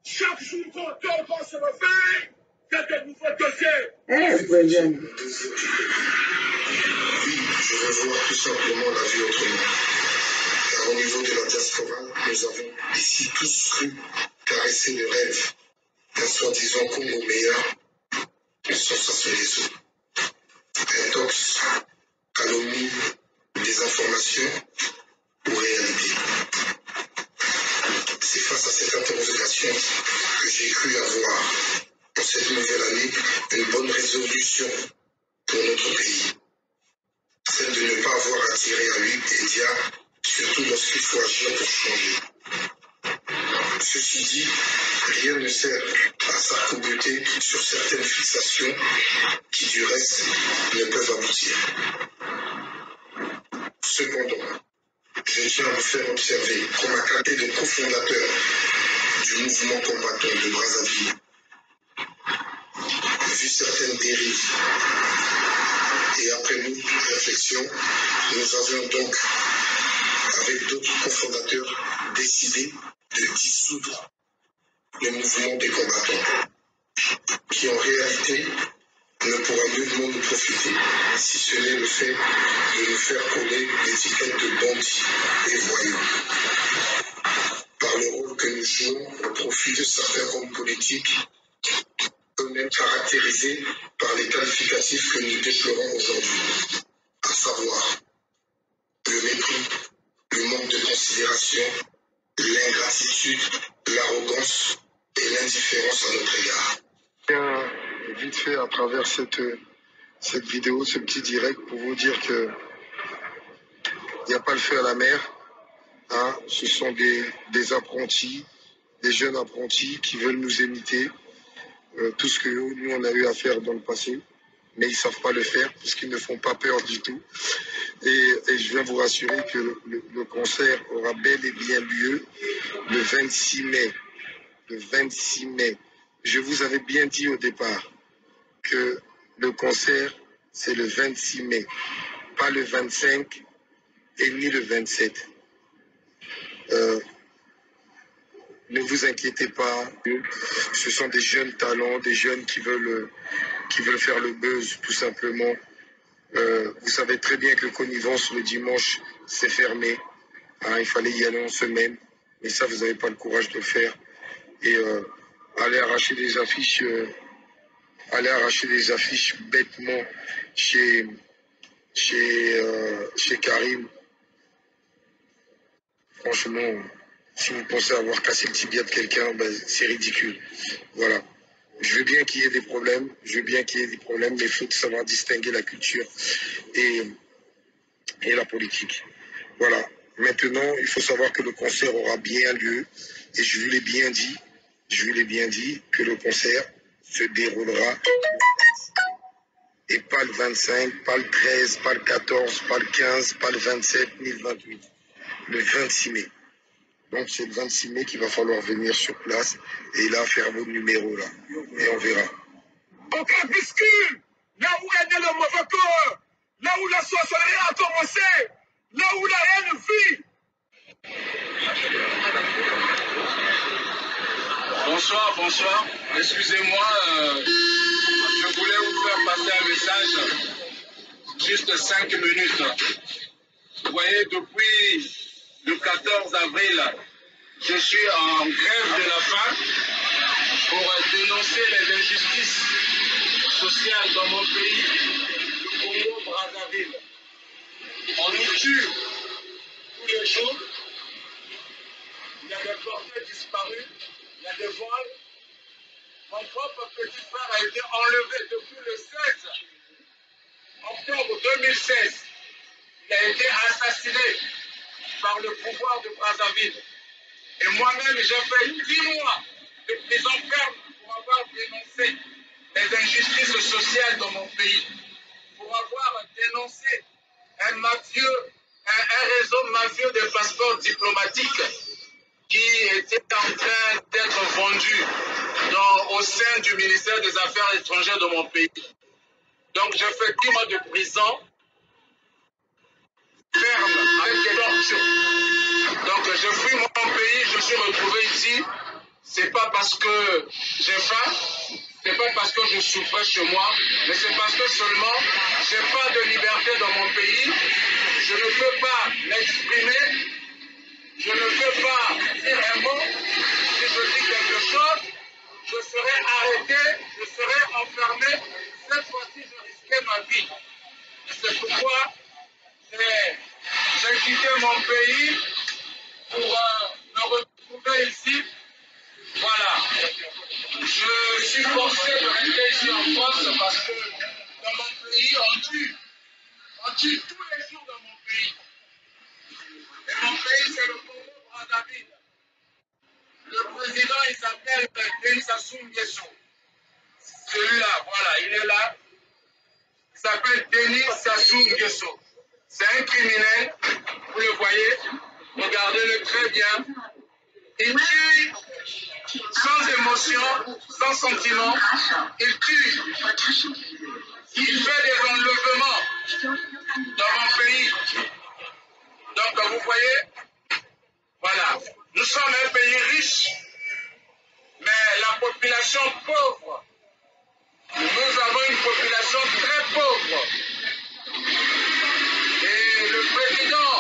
Chaque jour qu'on va se refaire, c'est de nouveaux dossiers. Oui, je veux voir tout simplement la vie autrement. Car au niveau de la diaspora, nous avons ici tous cru caresser le rêve d'un soi-disant Congo meilleur, sans s'assurer les autres. Intox, calomnie, désinformation ou réalité. C'est face à cette interrogation que j'ai cru avoir, en cette nouvelle année, une bonne résolution pour notre pays. Celle de ne pas avoir à tirer à lui et diable, surtout lorsqu'il faut agir pour changer. Ceci dit, rien ne sert à s'arc-bouter sur certaines fixations qui, du reste, ne peuvent aboutir. Cependant, je tiens à vous faire observer qu'en ma qualité de cofondateur du mouvement combattant de Brazzaville, vu certaines dérives et après nous, réflexion, nous avions donc, avec d'autres cofondateurs, décidé de dissoudre le mouvement des combattants, qui en réalité ne pourra nullement nous profiter, si ce n'est le fait de nous faire coller l'étiquette de bandits et voyous. Par le rôle que nous jouons au profit de certains hommes politiques, eux-mêmes caractérisés par les qualificatifs que nous déplorons aujourd'hui, à savoir le mépris, le manque de considération, l'ingratitude, l'arrogance et l'indifférence à notre égard. Vite fait à travers cette vidéo, ce petit direct, pour vous dire que il n'y a pas le feu à la mer. Hein, ce sont des apprentis, des jeunes apprentis qui veulent nous imiter tout ce que nous on a eu à faire dans le passé, mais ils ne savent pas le faire parce qu'ils ne font pas peur du tout. Et je viens vous rassurer que le concert aura bel et bien lieu le 26 mai. Le 26 mai. Je vous avais bien dit au départ que le concert, c'est le 26 mai, pas le 25 et ni le 27. Ne vous inquiétez pas, ce sont des jeunes talents, des jeunes qui veulent faire le buzz tout simplement. Vous savez très bien que Connivence le dimanche, c'est fermé. Hein, il fallait y aller en semaine, mais ça, vous n'avez pas le courage de le faire. Et aller arracher des affiches bêtement chez Karim. Franchement, si vous pensez avoir cassé le tibia de quelqu'un, ben, c'est ridicule. Voilà. Je veux bien qu'il y ait des problèmes, mais il faut savoir distinguer la culture et la politique. Voilà. Maintenant, il faut savoir que le concert aura bien lieu, et je vous l'ai bien dit que le concert se déroulera, et pas le 25, pas le 13, pas le 14, pas le 15, pas le 27, ni le 28. Le 26 mai. Donc c'est le 26 mai qu'il va falloir venir sur place et là faire vos numéros là. Et on verra. Au crépuscule, là où est né le mauvais corps, là où la sorcellerie a commencé, là où la haine vit. Bonsoir. Excusez-moi, je voulais vous faire passer un message. Juste 5 minutes. Vous voyez, depuis le 14 avril, je suis en grève de la faim pour dénoncer les injustices sociales dans mon pays, le Congo-Brazzaville. On nous tue tous les jours. Il y a des porteurs disparus, il y a des vols. Mon propre petit frère a été enlevé depuis le 16 octobre 2016. Il a été assassiné par le pouvoir de Brazzaville. Et moi-même, j'ai fait 10 mois de prison ferme pour avoir dénoncé les injustices sociales dans mon pays, pour avoir dénoncé un réseau mafieux de passeports diplomatiques qui était en train d'être vendu au sein du ministère des Affaires étrangères de mon pays. Donc j'ai fait 10 mois de prison ferme avec des tortures. Donc je fuis mon pays, je suis retrouvé ici. C'est pas parce que j'ai faim, c'est pas parce que je souffrais chez moi, mais c'est parce que seulement j'ai pas de liberté dans mon pays. Je ne peux pas m'exprimer, je ne peux pas dire un mot. Si je dis quelque chose, je serai arrêté, je serai enfermé. Cette fois-ci, je risquais ma vie. Et c'est pourquoi j'ai quitté mon pays pour me retrouver ici. Voilà. Je suis forcé de rester ici en France parce que dans mon pays, on tue tous les jours dans mon pays. Et mon pays, c'est le Congo Brazzaville. Le président, il s'appelle Denis Sassou Nguesso. Celui-là, voilà, il est là. Il s'appelle Denis Sassou Nguesso. C'est un criminel, vous le voyez, regardez-le très bien. Il tue sans émotion, sans sentiment. Il tue. Il fait des enlèvements dans mon pays. Donc, vous voyez, voilà. Nous sommes un pays riche, mais la population pauvre. Nous avons une population très pauvre. Et le président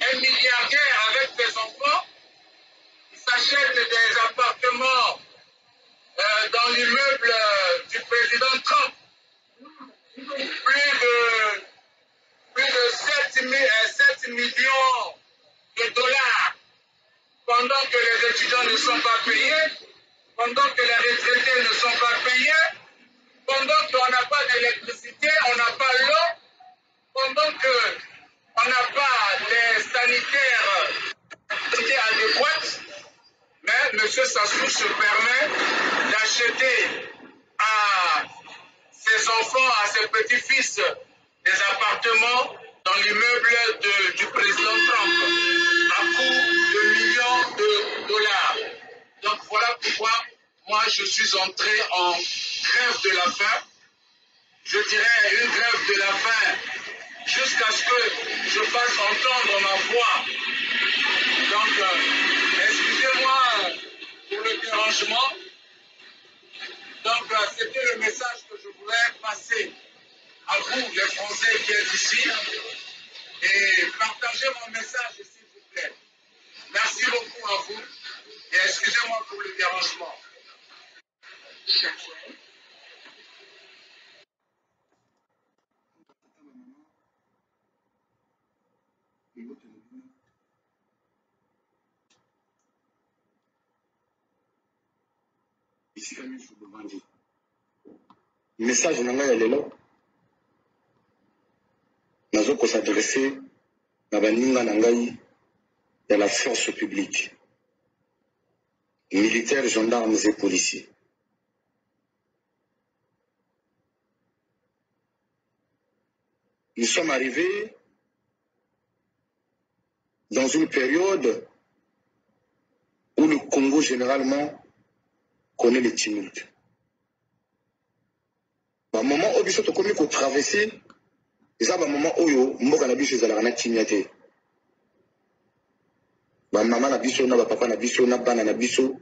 est milliardaire avec ses enfants. Il s'achète des appartements dans l'immeuble du président Trump. Plus de 7 millions de dollars pendant que les étudiants ne sont pas payés, pendant que les retraités ne sont pas payés, pendant qu'on n'a pas d'électricité, on n'a pas l'eau, pendant qu'on n'a pas les sanitaires adéquates. Mais M. Sassou se permet d'acheter à ses enfants, à ses petits-fils, des appartements dans l'immeuble du président Trump à coût de millions de dollars. Donc voilà pourquoi moi je suis entré en grève de la faim. Je dirais une grève de la faim jusqu'à ce que je fasse entendre ma voix. Donc excusez-moi pour le dérangement. Donc c'était le message que je voulais passer à vous, les Français qui êtes ici, et partagez mon message, s'il vous plaît. Merci beaucoup à vous, et excusez-moi pour le dérangement. Message nanga ya lelo nazo ko s'adresser na baninga na ngai ya la force publique, militaires, gendarmes et policiers. Nous sommes arrivés dans une période où le Congo généralement connaît les tumultes. Au moment où nous avons traversé, c'est un moment où nous avons na kimia te. Ba mama na biso na ba papa na biso na bana na biso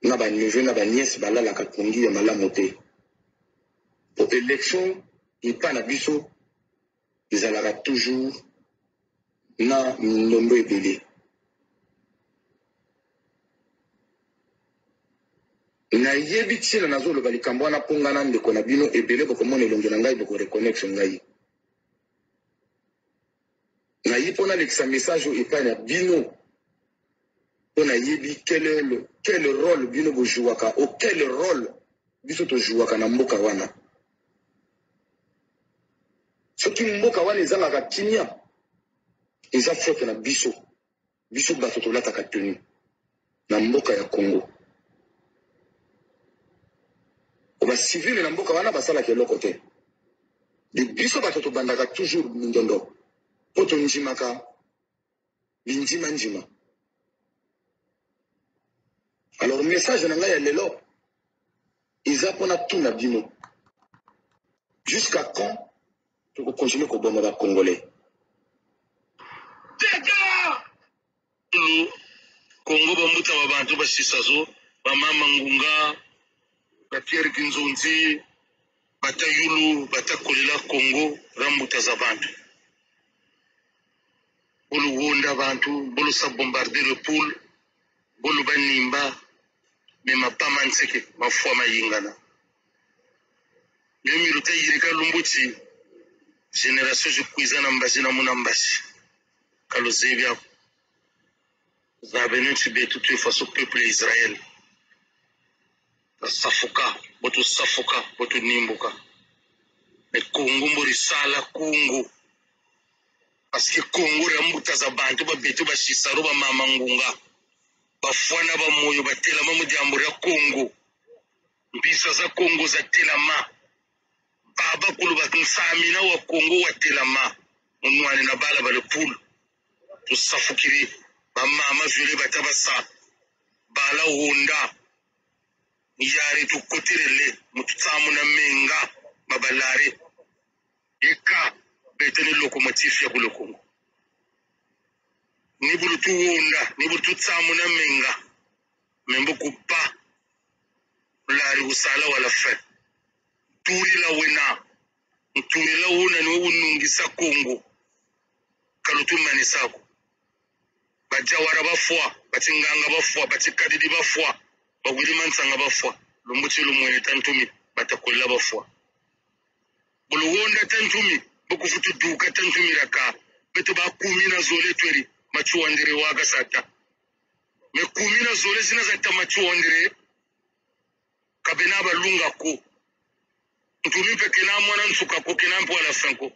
na ba neveu na ba nièce balala ka pongi ya malamu te. Pour élection et pas na biso ils allera toujours na ndombo ebele. Na yebi tsila nazo lo balikambo na ponga na ndeko na bino ebele ko mona elongi na ngai boko reconnaître ngai. Na yipona lekisa message au epa na bino. On a yebi quel rôle bino bo jouaka ou quel rôle biso to jouaka na mboka wana. Soki mboka wana ezanga kimia eza faute na biso bato to lataka tenu na mboka ya Congo. Oba civil na mboka wana basala keloko te. De biso bato to bandaka toujours ndondo. Poto njimaka njima. Alors message na ngai ya lelo eza pona tuna bino. Jusqu'à quand tu vas continuer comme les Congolais? Dégâts! Congo bamuta babantu basisazo bamama ngunga Pierre Kinzonzi bata yulu bata kolela Congo rambuta za bantu bolu wonda bantu bolu sa bombarder le poule bolu banimba me mapama nseke mafwa mayingana lemi ruta yirika lumbuti génération je kuizana mbazi na muna mbazi kalozebya zabenu tibe tutu faso peuple Israël safuka botu nimbuka me Congo mbori sala Congo parce que Congo rambuta za bantu babetu bashisaro ba mama ngunga bafwana ba moyo batela mu jambo ya Congo mbisa za Congo za telama baba kulu batunsamina wa Congo wa telama munwane na bala bale poule tusafukiri ba mama viole batabasa bala honda yari tukotirele mututsamu na menga mabalare eka betene lokomotif ya bulokongo ni bulutu honda ni bulutu tsamu na menga membo kupa lari usala wala fe turi la wena ni unungisa Congo kalutu manisako bajawara bafwa batinganga bafwa batikadidi bafwa bagwiri mansanga bafwa lumbuti lumwene tantumi batakolla bafwa buluwonda tantumi bukufutu duka tantumi raka beto ba kumina zole tweri machuandire waga sata me kumina zole zina zata machuandire kabena balunga ko ntumi peke na mwana nsuka ko kenampo ala franco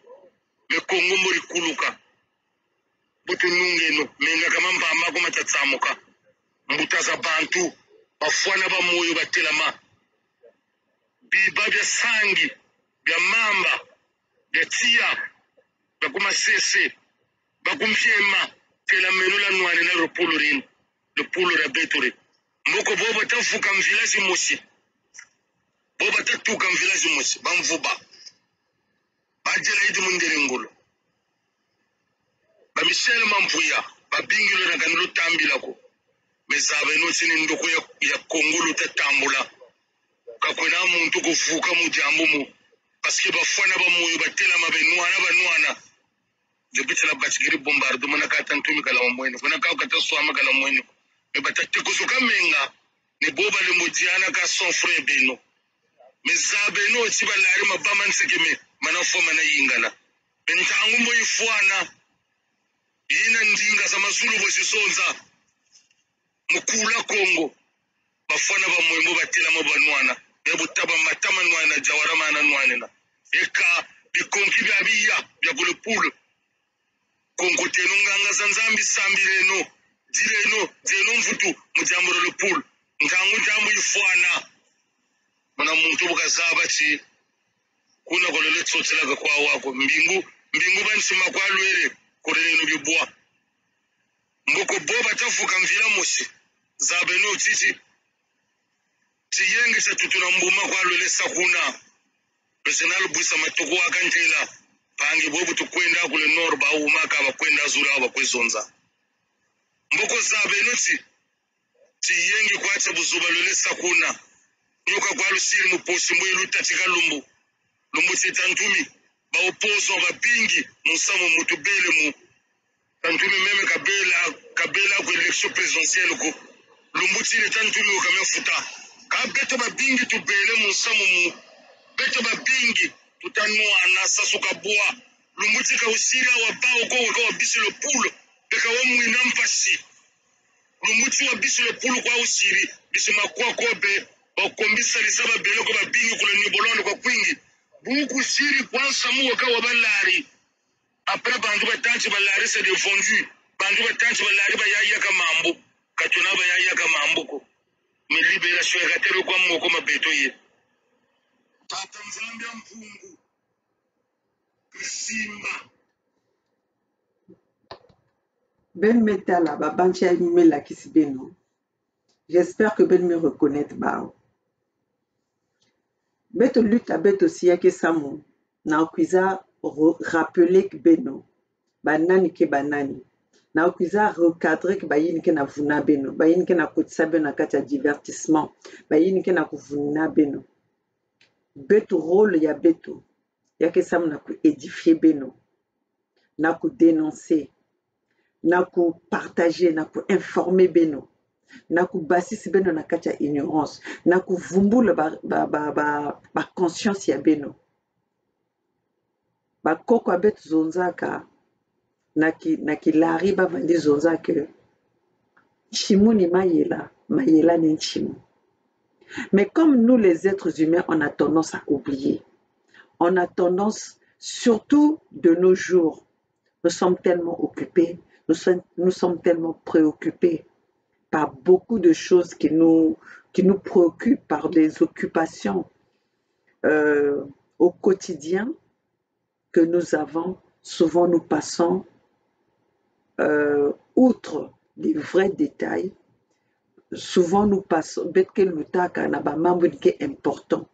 me Congo mori kuluka butu nungeno menga kama mpamba ko matatsamuka mbutaza bantu bafwana ba moyo batelama biba bya sangi bya mamba bya tia bakuma sese bakumshema tela menula nwane na ropulurin le pulu rabetori mboko bobo tafuka mvillage mosi bobo tatuka mvillage mosi bamvuba bajela idi mundere ngolo ba Michel Mampuya babingilo na kanilo tambila ko mezabe no sini ndoko ya Congo lutatambula kakwena muntu kuvuka mu jambo mu parce que bafana ba moyo batela mabenwana banwana jebitela bachigiri bombardo mana ka tantumi kala moyeno kuna ka ka taswama kala moyeno me batatti kusuka menga ne boba le mojiana ka son frère beno mezabe no sibalari mabama nsekeme mana foma na yingana bentangu mo ifwana yina ndinga za mazulu bosisonza mukula Congo bafana ba moyo batela mabanwana ebutaba matama nwana jawara mana nwana eka bikonki bya biya bya kulepulu Congo tenunganga zanzambi sambireno zeno mvutu mujamboro lepulu ngangu jambo ifwana mana muntu bukazaba chi kuna kolele tsotsela kwa wako mbingu bansima kwa lwele koreleno bibwa mboko boba tafuka mvila mosi zabeno titi tiyenge satutuna mbuma kwa lwele sakuna personal busa matoko akantela pangi bobu tukwenda kule norba au maka bakwenda zura aba kwezonza mboko zabeno tiyenge kwacha buzuba lwele sakuna nyoka kwa lusiri muposi mwelu tatika lumbu tantumi ba opozo bapingi musamu mutubele mu tantumi meme kabela ku election présidentielle ko lumbuti le tantumi ukamefuta ka beto bapingi tubele musamu mu beto bapingi tutanua na sasuka boa lumbuti ka usira wa bao ko wa biso le poule beka wa muina mpasi lumbuti wa biso le poule kwa usiri biso makwa kobe bakombisa lisaba bele ko bapingi kule ni bolondo kwa kwingi buku siri kwanza muwa kawa balari après bandu batanchi balari c'est défendu bandu batanchi balari bayaya kamambo katuna bayaya kamambo ko me libération ya katero kwa moko mabeto ye tata nzambe mpungu Simba Ben Metala babanchi mela kisibeno. J'espère que Ben me reconnaît bao. Beto lutte à beto siya ke samu na kuiza rappeler que beno banani ke banani na kuiza recadrer que bayini ke na vuna beno bayini ke na kotisa beno na kati ya divertissement bayini ke na kuvuna beno betu rôle ya betu yake samu na kuédifier beno na kudénoncer na kupartager na kuinformer beno na kubasisi beno na kati ya ignorance na kuvumbula ba conscience ya beno bakoko ya betu zonzaka na kilari bavandi zonza ke nchimu ni mayela mayela ni nchimu. Mais comme nous les êtres humains on a tendance à oublier, on a tendance surtout de nos jours, nous sommes tellement occupés, nous sommes tellement préoccupés par beaucoup de choses qui nous préoccupent, par des occupations au quotidien que nous avons. Souvent nous passons outre les vrais détails. Souvent nous passons betke lutaka na ba mambo ke important.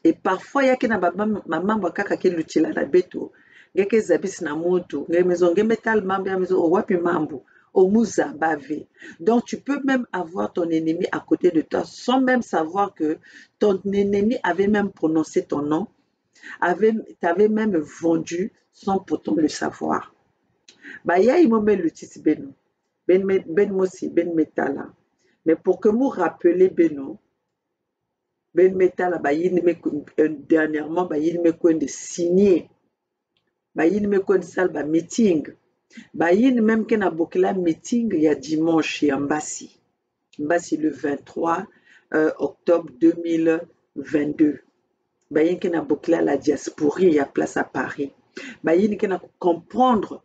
Et parfois yake na ba mambo kaka ke lutila na beto ngeke zabisi na moto nge maison nge metal mambo ya maison wapi mambo omuza bave. Donc tu peux même avoir ton ennemi à côté de toi sans même savoir que ton ennemi avait même prononcé ton nom, t'avait même vendu sans pourtant le savoir. Ba ya imome lutisi beno ben mosi ben metala. Mais pour que vous rappelez beno ben metala ba yini me dernièrement ba yini me de signer ba yini me de salle ba meeting ba yini même que na bokila meeting ya dimanche ya Mbasi le 23 octobre 2022 ba yini que na bokila la diaspora ya place à Paris ba yini que na comprendre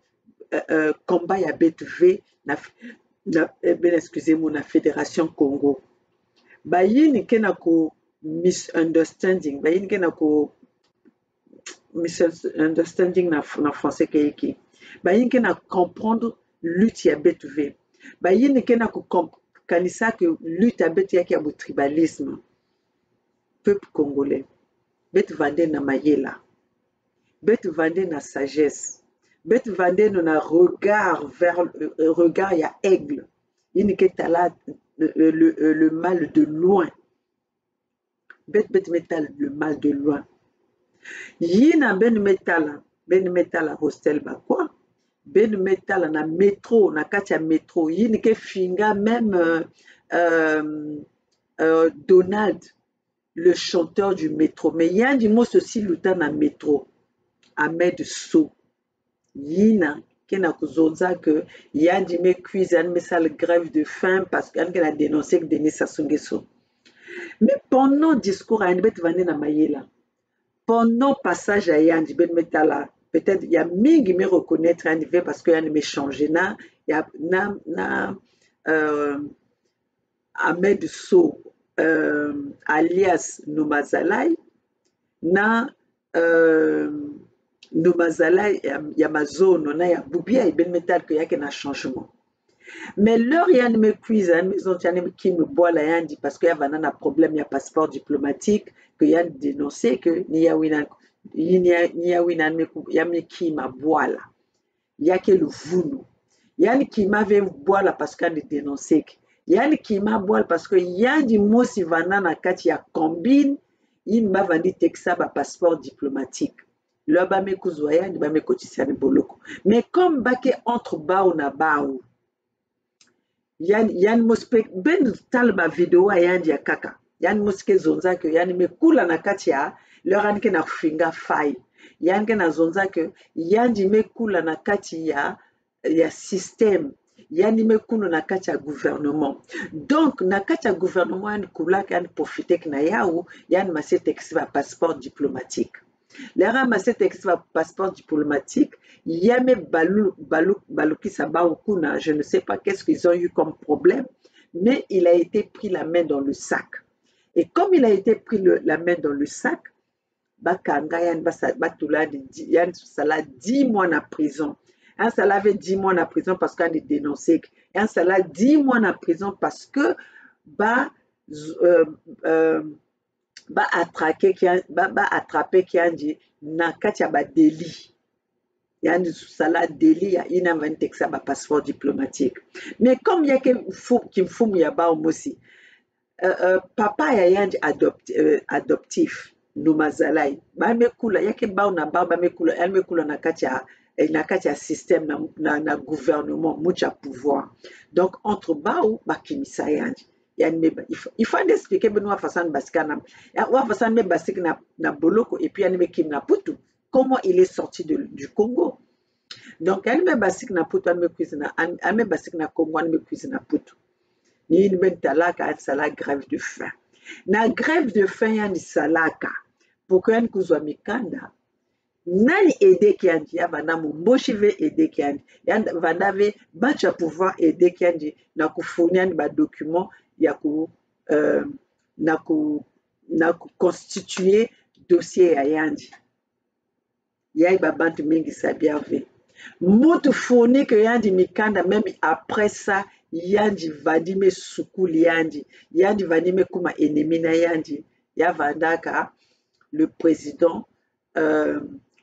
combat ya BTV excusez-moi na Fédération Congo bayini ke na ko misunderstanding bayini ke na ko misunderstanding na français ke yiki bayini ke na comprendre lutte ya BTV bayini ke na ko kanisa que lutte ya BTV yaki ya tribalisme peuple congolais betu vande na mayela betu vande na sagesse betu vande na regard vers regard ya aigle yini ke tala le mal de loin bet metal le mal de loin yina ben metala hostel ba quoi ben metala na métro na kati ya métro yini ke finga même Donald le chanteur du métro mais yandi mos aussi luta na métro Ahmed So yina kena kuzonza que yandi me cuisine me sale grève de faim parce qu'elle a dénoncé que Denis Sassou Nguesso. Mais pendant discours à Yanibet Vande na mayela, pendant passage à Yandi Ben Metala, peut-être il y a mingi me reconnaître Yanibet parce que Yanibet me changé na ya na Ahmed So alias Numazalai na Numazala ya mazono na ya bubia ben metal que yake na changement. Mais leur yan me cuise an maison tiane qui me boit la yandi parce que y a banana problème ya passeport diplomatique que yan dénoncé que ni ya winan me ya me qui ma boit là. Yake le vunu. Yan qui m'avait boit là parce qu'elle dénoncé que yan qui m'a boit parce que yandi mosi vanana kati ya combine il m'a vendu texta ba passeport diplomatique. Là ba me kuzwaya ni ba me kotisa ni boloko mais comme bake entre bao na bao yan mospek ben talba video yandi ya kaka yan moske zonza que yan me kula na kati ya leur anke na finga fai yan ke na zonza que yandi me kula na kati ya système yani me kuno na kati ya gouvernement donc na kati ya gouvernement yani kula kan profiter na yao yani mase texte ba passeport diplomatique. Les ramassés texte passeport diplomatique, yame balouki sabaoukuna, je ne sais pas qu'est-ce qu'ils ont eu comme problème, mais il a été pris la main dans le sac. Et comme il a été pris la main dans le sac, bakanga yan batula yan sala 10 mois en prison. Un sala avait 10 mois en prison parce qu'on est dénoncé. Un sala 10 mois en prison parce que attraper Kianji na katia ba délit. Yani sala délit ya ina vantexa ba passeport diplomatique. Mais comme ya kimfumu ya ba omosi, papa ya yanji adoptif numazalai ba mekula yake ba na ba mekula elle mekula na katia système na gouvernement mucha pouvoir. Donc entre bao bakimisa yanji. Il faut expliquer Benoît Fassan Baskana, Fassan me Basik na Boloko et puis Anime Kim na Putu, comment il est sorti du Congo. Donc Anime Basik na Putu, Anime Basik na Congo, Anime Cuisine na Putu. Ni une bonne talaka, une salade grève de faim. Na grève de faim, il y a une salaka. Pour que nous soit mikanda. Nani aider Kiandi, Yavana Mumboshi veut aider Kiandi. Yavana bacha pouvoir aider Kiandi. Na kufournia ba document. Ya constituer dossier ya yanji ya babantu mingi sabiave mutu fourni que yanji mikanda même après ça yanji vadime sukuli yanji vadime kuma ennemi na yanji ya vandaka le président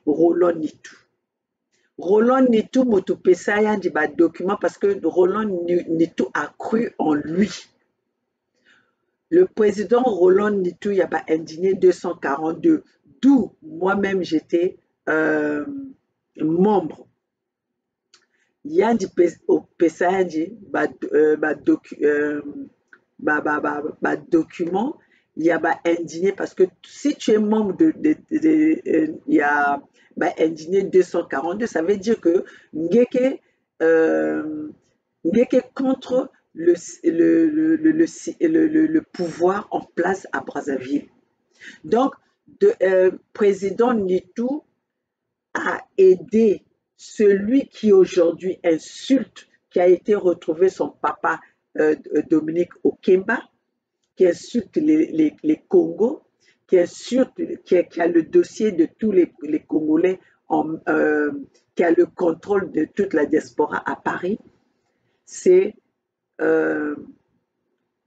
Roland Nitou mutu pesa yanji ba document parce que Roland Nitou a cru en lui. Le président Roland Nitou y a pas indigné 242, d'où moi-même j'étais membre. Yandi pesa yandi document y a pas indigné parce que si tu es membre y a indigné 242, ça veut dire que ngeke contre le pouvoir en place à Brazzaville. Donc, président Nitou a aidé celui qui aujourd'hui insulte, qui a été retrouvé son papa Dominique Okemba, qui insulte les Congos, qui a le dossier de tous les Congolais, qui a le contrôle de toute la diaspora à Paris. C'est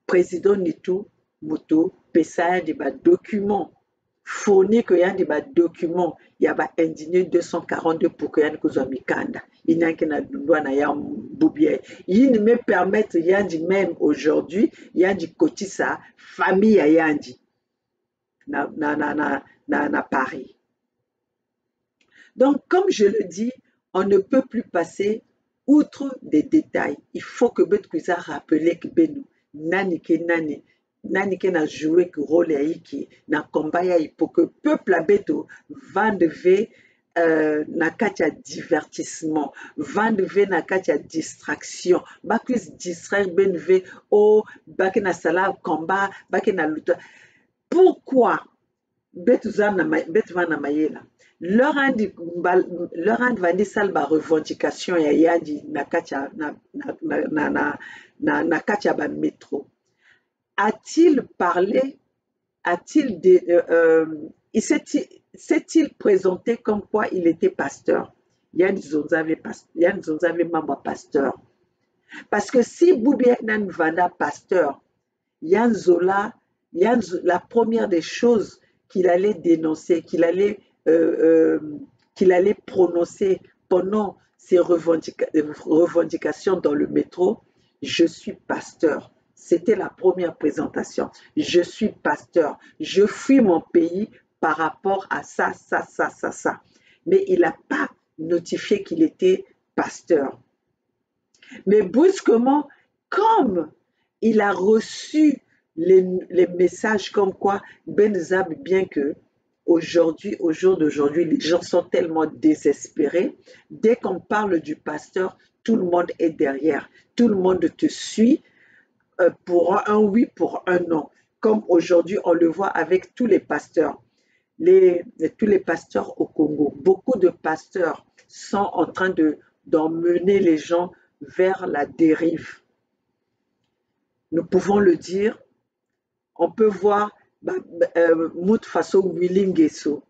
président Nitou Moto pesa des documents fournis que y a des documents il y a indigné 242 pour que y a une mikanda il n'y a qu'un droit na ya boubier il me permettent yandi même aujourd'hui yandi kotisa famille ya yandi na Paris. Donc comme je le dis, on ne peut plus passer outre des détails. Il faut que Betkuza rappelle que Benu nani ke na joué que rôle yaiki na combat yaiki pour que peuple a beto vendeve na katia divertissement, vendeve na katia distraction, bakus distraire benve o baki na sala combat, baki na lutte. Pourquoi Betkuza na mayela? Leur vandi salba revendication ya yandi na katia na katia ba métro. A-t-il parlé, s'est-il présenté comme quoi il était pasteur? Yann Zonzave membre pasteur. Parce que si Boubiek Nan Vanda pasteur, Yann Zola, la première des choses qu'il allait dénoncer, qu'il allait prononcer pendant ses revendications dans le métro, je suis pasteur. C'était la première présentation. Je suis pasteur. Je fuis mon pays par rapport à ça. Mais il n'a pas notifié qu'il était pasteur. Mais brusquement, comme il a reçu les messages comme quoi Benzab, bien que aujourd'hui, au jour d'aujourd'hui, les gens sont tellement désespérés. Dès qu'on parle du pasteur, tout le monde est derrière. Tout le monde te suit pour un oui, pour un non. Comme aujourd'hui, on le voit avec tous les pasteurs. Tous les pasteurs au Congo. Beaucoup de pasteurs sont en train d'emmener les gens vers la dérive. Nous pouvons le dire. On peut voir Mout Faso Willingeso.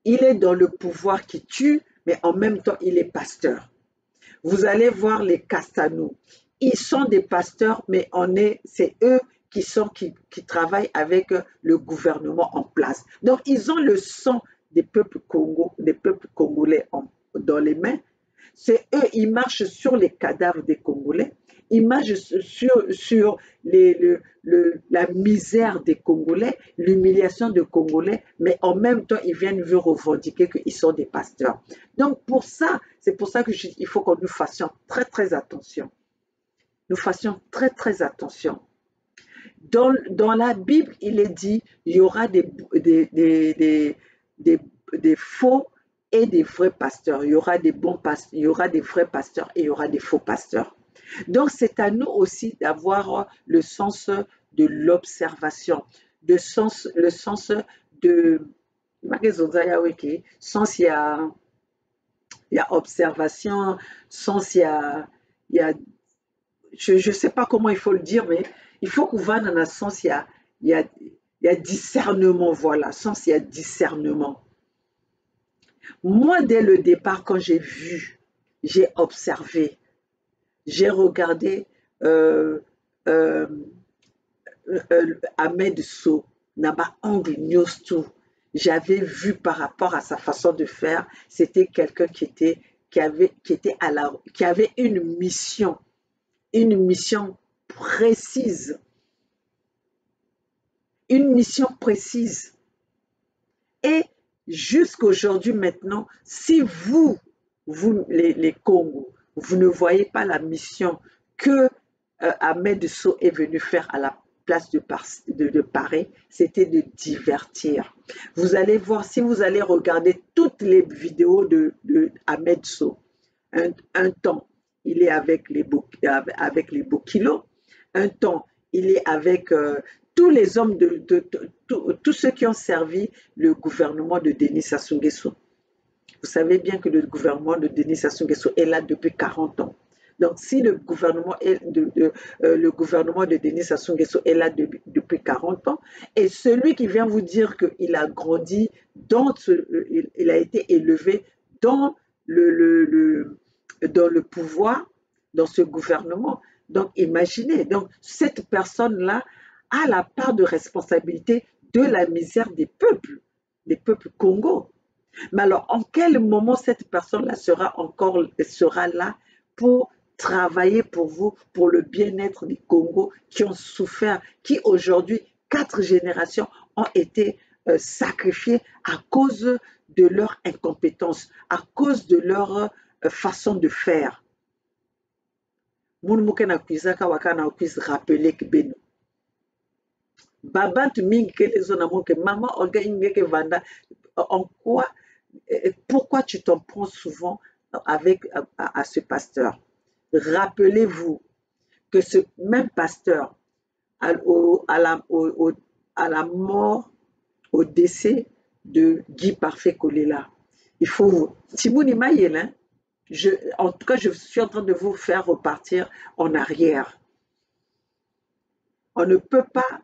Il est dans le pouvoir qui tue, mais en même temps, il est pasteur. Vous allez voir les Castanou. Ils sont des pasteurs, mais c'est eux qui travaillent avec le gouvernement en place. Donc, ils ont le sang des peuples congolais dans les mains. C'est eux, ils marchent sur les cadavres des Congolais, ils marchent sur la misère des Congolais, l'humiliation des Congolais, mais en même temps, ils viennent veut revendiquer qu'ils sont des pasteurs. Donc, c'est pour ça qu'il faut que nous fassions très, très attention. Nous fassions très, très attention. Dans la Bible, il est dit, il y aura des faux et des vrais pasteurs. Il y aura des bons pasteurs, il y aura des vrais pasteurs et il y aura des faux pasteurs. Donc, c'est à nous aussi d'avoir le sens de l'observation, le sens de... Sens, il y a observation, sens, il y a je ne sais pas comment il faut le dire, mais il faut qu'on va dans le sens, il y a discernement, voilà, sens, il y a discernement. Moi, dès le départ, quand j'ai vu, j'ai observé, j'ai regardé Ahmed So, Naba Angle News tout. J'avais vu par rapport à sa façon de faire, c'était quelqu'un qui avait une mission précise. Une mission précise. Et jusqu'aujourd'hui maintenant, si vous les Congos, vous ne voyez pas la mission que Ahmed So est venu faire à la place de Paris, c'était de divertir. Vous allez voir, si vous allez regarder toutes les vidéos de Ahmed So, un temps, il est avec les Bokilo, un temps, il est avec tous les hommes, tous ceux qui ont servi le gouvernement de Denis Sassou Nguesso. Vous savez bien que le gouvernement de Denis Sassou Nguesso est là depuis 40 ans. Donc, si le gouvernement de Denis Sassou Nguesso est là depuis 40 ans, et celui qui vient vous dire qu'il a grandi, il a été élevé dans le pouvoir, dans ce gouvernement. Donc, imaginez, donc cette personne-là a la part de responsabilité de la misère des peuples Congo. Mais alors, en quel moment cette personne-là sera là pour travailler pour vous, pour le bien-être des Congo qui ont souffert, qui aujourd'hui, 4 générations ont été sacrifiées à cause de leur incompétence, à cause de leur façon de faire. Moun na kuizaka wakana kuiz rappeler que beno. Babantu mingi que les zones que maman orga ingeke vanda en quoi, pourquoi tu t'en prends souvent à ce pasteur? Rappelez-vous que ce même pasteur, à la mort, au décès de Guy Parfait Kolela, il faut, Timouni Mayelin, en tout cas, je suis en train de vous faire repartir en arrière. On ne peut pas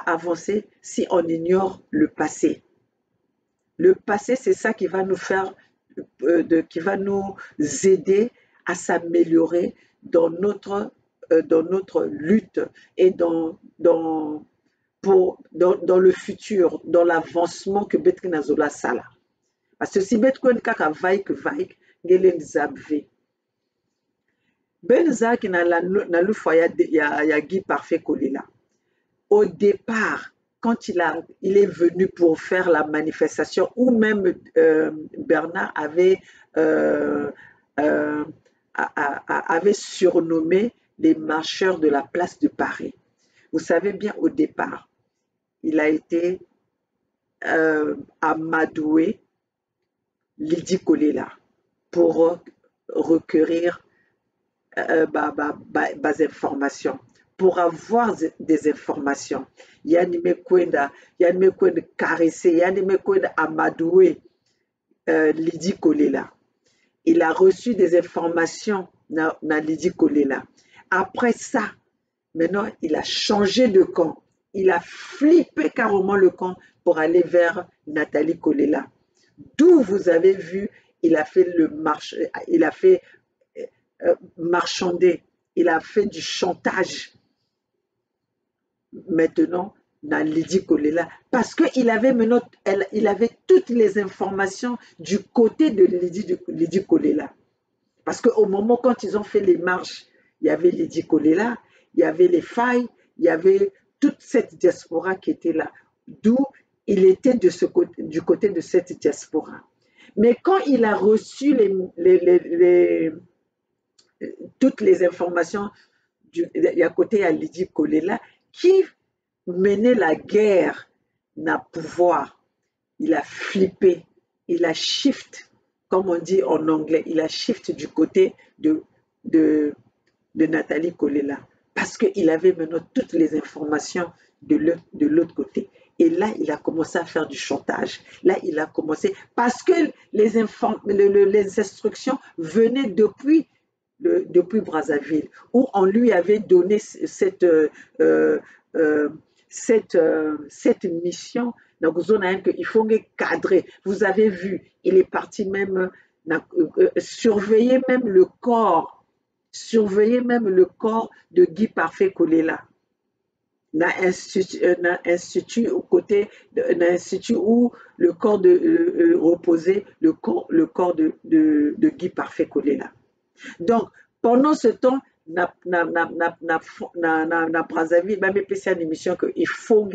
avancer si on ignore le passé. Le passé, c'est ça qui va nous faire, qui va nous aider à s'améliorer dans notre lutte et dans le futur, dans l'avancement que Betkina Zola Sala. Parce que si Betkina Kaka vaille que vaille, Gelen Zabvé. Benza qui n'a la loufoya ya Guy Parfait Kolela. Au départ, quand il est venu pour faire la manifestation, ou même Bernard avait surnommé les marcheurs de la place de Paris. Vous savez bien, au départ, il a été amadoué Lydie Kolela pour recueillir des informations, pour avoir des informations. Yanime Kwenda caressé, Yanime Kwenda amadoué Lydie Kolela. Il a reçu des informations na Lydie Kolela. Après ça, maintenant, il a changé de camp. Il a flippé carrément le camp pour aller vers Nathalie Kolela. D'où vous avez vu, il a fait marchander, il a fait du chantage. maintenant dans Lydie Kolela parce qu'il avait, il avait toutes les informations du côté de Lydie Kolela. Parce qu'au moment quand ils ont fait les marches, il y avait Lydie Kolela, il y avait les failles, il y avait toute cette diaspora qui était là. D'où il était du côté de cette diaspora. Mais quand il a reçu toutes les informations à côté à Lydie Kolela, qui menait la guerre n'a pouvoir, il a flippé, il a shift, comme on dit en anglais, il a shift du côté de Nathalie Kolela, parce qu'il avait maintenant toutes les informations de l'autre côté. Et là, il a commencé à faire du chantage. Là, il a commencé, parce que les instructions venaient depuis Brazzaville, où on lui avait donné cette mission. Donc, il faut cadrer. Vous avez vu, il est parti même surveiller même le corps de Guy Parfait Kolela. Dans un institut où le corps reposait, le corps de Guy Parfait Kolela. Donc, pendant ce temps, na Brazzaville, même une émission qu'il faut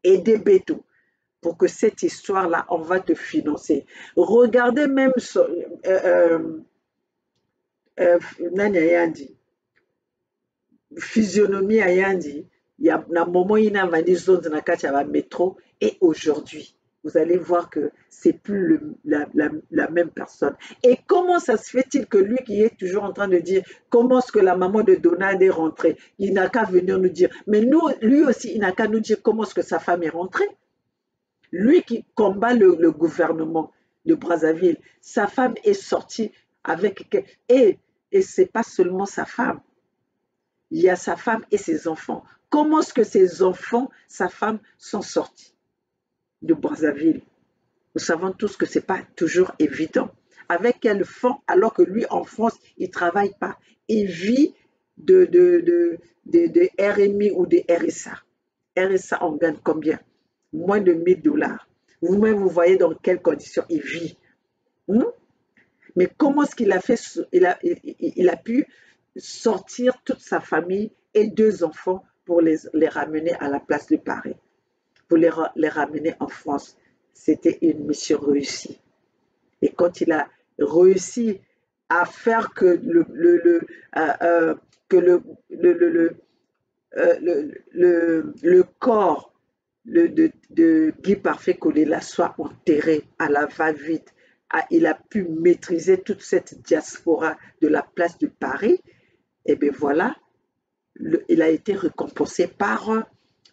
aider Beto pour que cette histoire-là, on va te financer. Regardez même Nani Ayandi, physionomie Ayandi, il y a un moment il y a un métro et aujourd'hui, vous allez voir que c'est plus la même personne. Et comment ça se fait-il que lui qui est toujours en train de dire comment est-ce que la maman de Donald est rentrée, il n'a qu'à venir nous dire, mais lui aussi il n'a qu'à nous dire comment est-ce que sa femme est rentrée. Lui qui combat le gouvernement de Brazzaville, sa femme est sortie avec... Et ce n'est pas seulement sa femme. Il y a sa femme et ses enfants. Comment est-ce que ses enfants, sa femme, sont sortis de Brazzaville? Nous savons tous que ce n'est pas toujours évident. Avec quel fonds, alors que lui, en France, il ne travaille pas. Il vit de RMI ou de RSA. RSA, on gagne combien? Moins de 1000 $. Vous-même, vous voyez dans quelles conditions il vit. Mais comment est-ce qu'il a fait? Il a pu sortir toute sa famille et 2 enfants pour les ramener à la place de Paris, pour les ramener en France. C'était une mission réussie. Et quand il a réussi à faire que le corps de Guy Parfait Kolela soit enterré à la va-vite, il a pu maîtriser toute cette diaspora de la place de Paris, et bien voilà, il a été récompensé par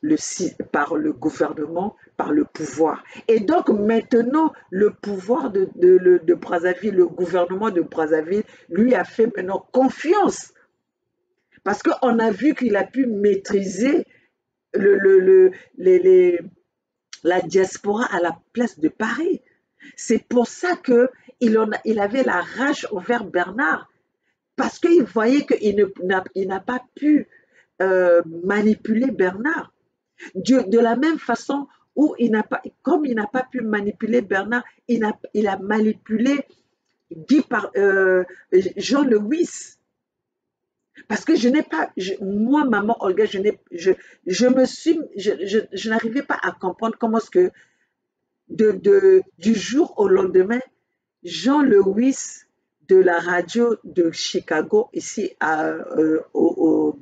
le gouvernement, par le pouvoir. Et donc maintenant, le pouvoir de Brazzaville, le gouvernement de Brazzaville, lui a fait maintenant confiance. Parce qu'on a vu qu'il a pu maîtriser la diaspora à la place de Paris. C'est pour ça qu'il avait la rage envers Bernard. Parce qu'il voyait qu'il n'a pas pu manipuler Bernard. De la même façon où comme il n'a pas pu manipuler Bernard, il a manipulé Jean-Louis. Parce que moi, maman Olga, je n'arrivais pas à comprendre comment est-ce que du jour au lendemain, Jean-Louis de la radio de Chicago, ici aux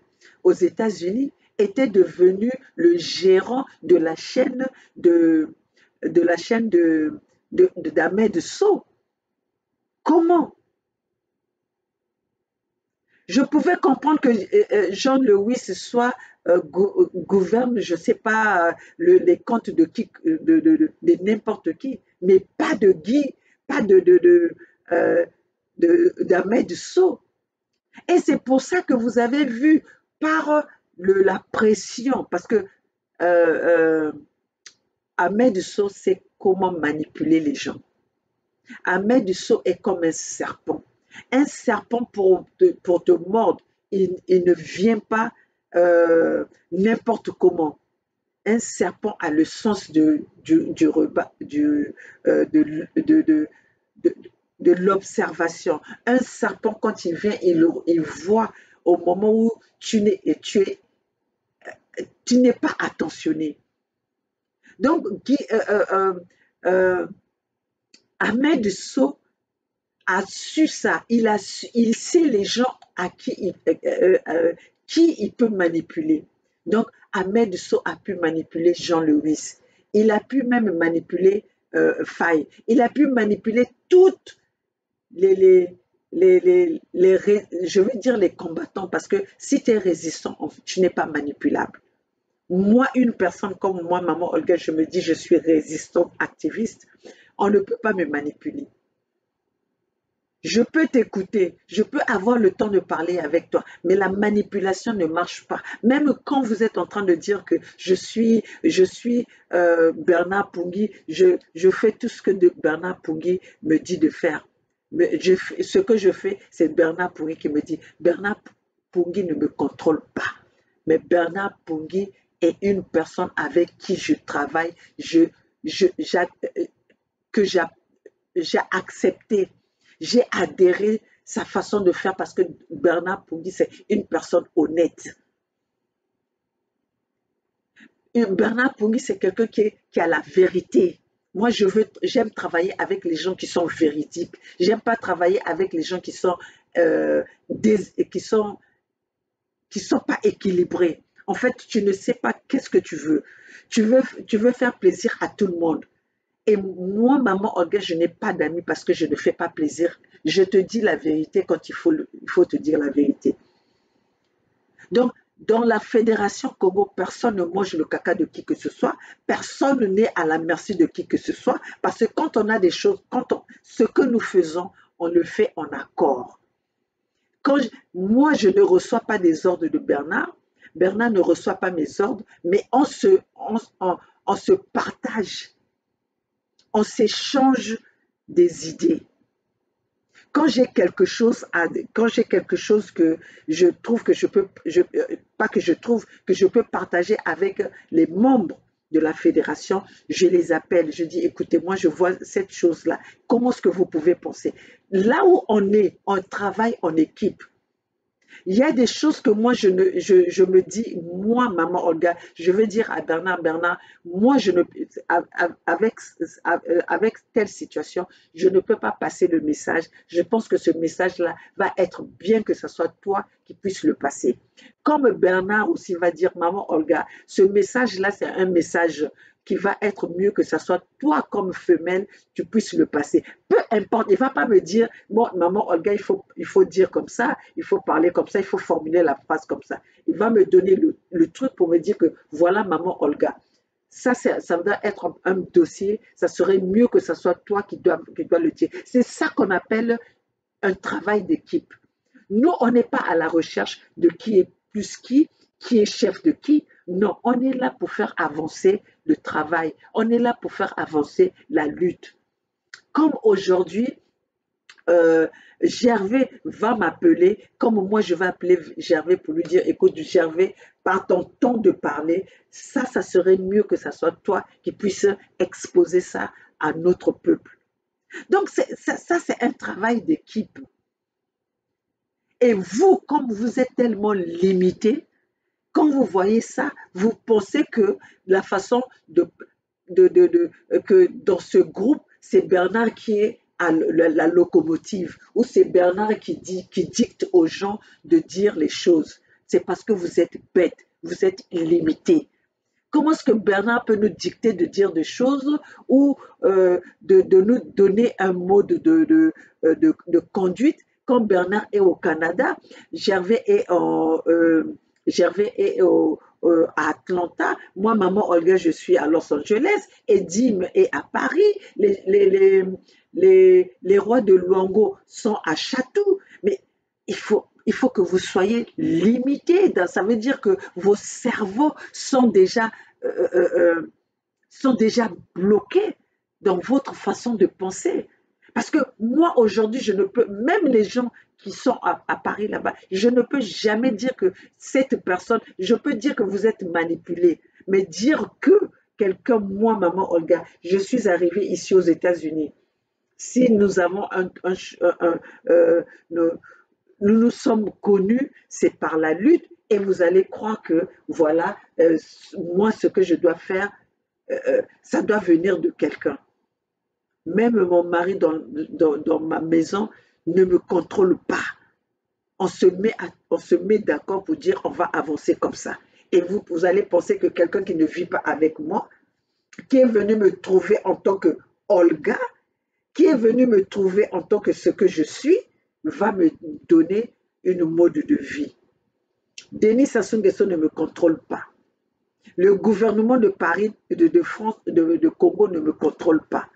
États-Unis, était devenu le gérant de la chaîne d'Ahmed Sow. Comment? Je pouvais comprendre que Jean-Louis soit gouverne, je ne sais pas, les comptes de n'importe qui, mais pas de Guy, pas d'Ahmed Sow. Et c'est pour ça que vous avez vu par la pression, parce que Ahmed Sow sait comment manipuler les gens. Ahmed Sow est comme un serpent. Un serpent pour te mordre, il ne vient pas n'importe comment. Un serpent a le sens du repas, de, de l'observation. Un serpent, quand il vient, il voit au moment où tu n'es pas attentionné. Donc, Ahmed Sow a su ça. Il sait les gens à qui il peut manipuler. Donc, Ahmed Sow a pu manipuler Jean Lewis. Il a pu même manipuler Faye. Il a pu manipuler toutes je veux dire les combattants, parce que si tu es résistant, tu n'es pas manipulable. Moi, une personne comme moi, maman Olga, je me dis, je suis résistante, activiste, on ne peut pas me manipuler. Je peux t'écouter, je peux avoir le temps de parler avec toi, mais la manipulation ne marche pas. Même quand vous êtes en train de dire que je suis Bernard Pungui, je fais tout ce que Bernard Pungui me dit de faire. Ce que je fais, c'est Bernard Pungui qui me dit. Bernard Pungui ne me contrôle pas, mais Bernard Pungui est une personne avec qui je travaille, que j'ai accepté. J'ai adhéré sa façon de faire parce que Bernard Pungui, c'est une personne honnête. Et Bernard Pungui, c'est quelqu'un qui a la vérité. Moi, j'aime travailler avec les gens qui sont véridiques. J'aime pas travailler avec les gens qui sont pas équilibrés. En fait, tu ne sais pas qu'est-ce que tu veux. Tu veux faire plaisir à tout le monde. Et moi, maman Olga, je n'ai pas d'amis parce que je ne fais pas plaisir. Je te dis la vérité quand il faut te dire la vérité. Donc, dans la Fédération Congo, personne ne mange le caca de qui que ce soit. Personne n'est à la merci de qui que ce soit. Parce que quand on a des choses, ce que nous faisons, on le fait en accord. Moi, je ne reçois pas des ordres de Bernard. Bernard ne reçoit pas mes ordres. Mais on se partage. On s'échange des idées. Quand j'ai quelque chose que je trouve que je peux, pas que je trouve, que je peux partager avec les membres de la fédération, je les appelle, je dis, écoutez, moi je vois cette chose-là, comment est-ce que vous pouvez penser? Là où on travaille en équipe. Il y a des choses que moi, je me dis, moi, maman Olga, je veux dire à Bernard, moi, avec telle situation, je ne peux pas passer le message. Je pense que ce message-là va être bien que ce soit toi qui puisses le passer. Comme Bernard aussi va dire, maman Olga, ce message-là, c'est un message qui va être mieux que ce soit toi comme femelle, tu puisses le passer. Peu importe, il ne va pas me dire, bon, maman Olga, il faut dire comme ça, il faut parler comme ça, il faut formuler la phrase comme ça. Il va me donner le truc pour me dire que voilà, maman Olga, ça doit être un dossier, ça serait mieux que ce soit toi qui dois le dire. C'est ça qu'on appelle un travail d'équipe. Nous, on n'est pas à la recherche de qui est plus qui est chef de qui. Non, on est là pour faire avancer le travail. On est là pour faire avancer la lutte. Comme aujourd'hui, Gervais va m'appeler, comme moi je vais appeler Gervais pour lui dire, écoute Gervais, par ton temps de parler, ça serait mieux que ce soit toi qui puisses exposer ça à notre peuple. Donc ça c'est un travail d'équipe. Et vous, comme vous êtes tellement limité, quand vous voyez ça, vous pensez que la façon que dans ce groupe, c'est Bernard qui est la locomotive, ou c'est Bernard qui dicte aux gens de dire les choses. C'est parce que vous êtes bête, vous êtes limité. Comment est-ce que Bernard peut nous dicter de dire des choses ou de nous donner un mode de conduite quand Bernard est au Canada, Gervais est à Atlanta, moi, maman Olga, je suis à Los Angeles, et Dim est à Paris, les rois de Luango sont à Chatou, mais il faut que vous soyez limités. Ça veut dire que vos cerveaux sont déjà bloqués dans votre façon de penser. Parce que moi, aujourd'hui, je ne peux, même les gens qui sont à Paris là-bas, je ne peux jamais dire que cette personne, je peux dire que vous êtes manipulé, mais dire que quelqu'un, moi, maman Olga, je suis arrivée ici aux États-Unis. Si nous avons nous, nous nous sommes connus, c'est par la lutte, et vous allez croire que, voilà, moi, ce que je dois faire, ça doit venir de quelqu'un. Même mon mari dans ma maison ne me contrôle pas. On se met d'accord pour dire on va avancer comme ça. Et vous allez penser que quelqu'un qui ne vit pas avec moi, qui est venu me trouver en tant que Olga, qui est venu me trouver en tant que ce que je suis, va me donner une mode de vie. Denis Sassou Nguesso ne me contrôle pas. Le gouvernement de Paris, de France, de Congo ne me contrôle pas.